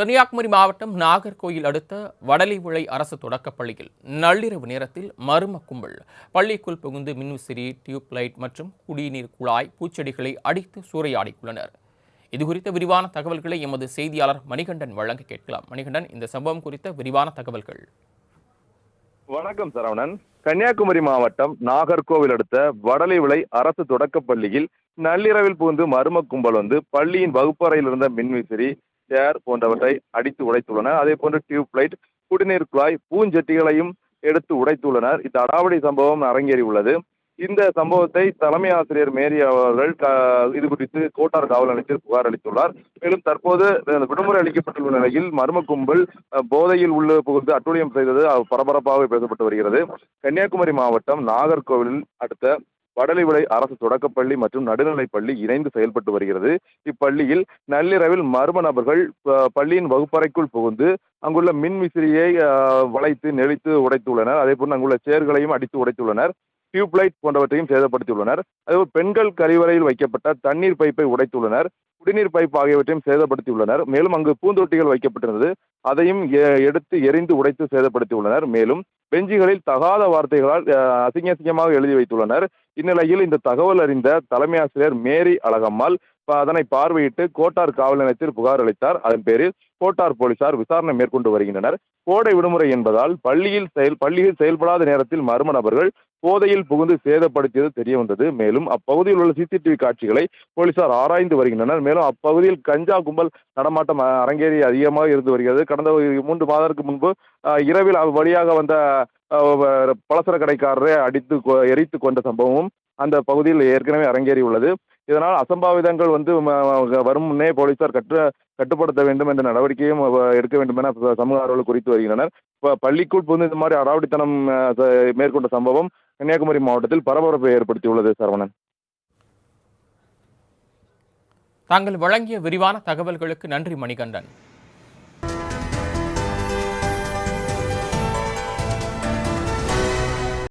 கன்னியாகுமரி மாவட்டம் நாகர்கோயில் அடுத்த வடலிவிளை அரசு தொடக்கப்பள்ளியில் நள்ளிரவு நேரத்தில் மர்ம கும்பல் பள்ளிக்குள் புகுந்து மின்விசிறி, டியூப் லைட் மற்றும் குடிநீர் குழாய், பூச்செடிகளை அடித்து சூறையாடியுள்ளனர். இதுகுறித்த விரிவான தகவல்களை எமது செய்தியாளர் மணிகண்டன் வழங்க கேட்கலாம். மணிகண்டன், இந்த சம்பவம் குறித்த விரிவான தகவல்கள். வணக்கம் சரவணன். கன்னியாகுமரி மாவட்டம் நாகர்கோவில் அடுத்த வடலிவிளை அரசு தொடக்கப்பள்ளியில் நள்ளிரவில் புகுந்து மர்ம கும்பல் பள்ளியின் வகுப்பறையில் இருந்த மின்விசிறி, சேர் போன்றவற்றை அடித்து உடைத்துள்ளனர். அதே போன்று டியூப் லைட், குடிநீர் குழாய், பூஞ்செட்டிகளையும் எடுத்து உடைத்துள்ளனர். இந்த அடாவடி சம்பவம் அரங்கேறியுள்ளது. இந்த சம்பவத்தை தலைமை ஆசிரியர் மேரி அவர்கள் இது குறித்து கோட்டார் காவல் நிலையத்தில் புகார் அளித்துள்ளார். மேலும் தற்போது விடுமுறை அளிக்கப்பட்டுள்ள நிலையில் மர்ம கும்பல் போதையில் உள்ள புகுந்து அட்டூழியம் செய்தது பரபரப்பாக பேசப்பட்டு வருகிறது. கன்னியாகுமரி மாவட்டம் நாகர்கோவிலில் அடுத்த வடலிவிளை அரசு தொடக்கப்பள்ளி மற்றும் நடுநிலைப்பள்ளி இணைந்து செயல்பட்டு வருகிறது. இப்பள்ளியில் நள்ளிரவில் மர்ம நபர்கள் பள்ளியின் வகுப்பறைக்குள் புகுந்து அங்குள்ள மின் விசிறியை வளைத்து நெளித்து உடைத்துள்ளனர். அதே போன்று அங்குள்ள சேர்களையும் அடித்து உடைத்துள்ளனர். டியூப் லைட் போன்றவற்றையும் சேதப்படுத்தியுள்ளனர். அதேபோல் பெண்கள் கழிவறையில் வைக்கப்பட்ட தண்ணீர் பைப்பை உடைத்துள்ளனர். குடிநீர் பைப் ஆகியவற்றையும் சேதப்படுத்தியுள்ளனர். மேலும் அங்கு பூந்தொட்டிகள் வைக்கப்பட்டிருந்தது, அதையும் எடுத்து எரிந்து உடைத்து சேதப்படுத்தியுள்ளனர். மேலும் பெஞ்சுகளில் தகாத வார்த்தைகளால் அசிங்கமாக எழுதி வைத்துள்ளனர். இந்நிலையில் இந்த தகவல் அறிந்த தலைமை ஆசிரியர் மேரி அழகம்மாள் அதனை பார்வையிட்டு கோட்டார் காவல் நிலையத்தில் புகார் அளித்தார். அதன் பேரில் கோட்டார் போலீசார் விசாரணை மேற்கொண்டு வருகின்றனர். கோடை விடுமுறை என்பதால் பள்ளியில் செயல்படாத நேரத்தில் மர்ம நபர்கள் போதையில் புகுந்து சேதப்படுத்தியது தெரிய வந்தது. மேலும் அப்பகுதியில் உள்ள சிசிடிவி காட்சிகளை போலீசார் ஆராய்ந்து வருகின்றனர். மேலும் அப்பகுதியில் கஞ்சா கும்பல் நடமாட்டம் அரங்கேறி அதிகமாக இருந்து வருகிறது. கடந்த 3 மாதங்களுக்கு முன்பு இரவில் வழியாக வந்த பலசர கடைக்காரரை அடித்து எரித்து கொண்ட சம்பவமும் அந்த பகுதியில் ஏற்கனவே அரங்கேறி உள்ளது. இதனால் அசம்பாவிதங்கள் வரும் முன்னே போலீசார் கட்டுப்படுத்த வேண்டும் என்ற நடவடிக்கையும் எடுக்க வேண்டும் என சமூக ஆர்வலர்கள் குறித்து வருகின்றனர். பள்ளிக்குள் புகுந்து இந்த மாதிரி அடாவடித்தனம் மேற்கொண்ட சம்பவம் கன்னியாகுமரி மாவட்டத்தில் பரபரப்பை ஏற்படுத்தியுள்ளது. சரவணன், தாங்கள் வழங்கிய விரிவான தகவல்களுக்கு நன்றி மணிகண்டன்.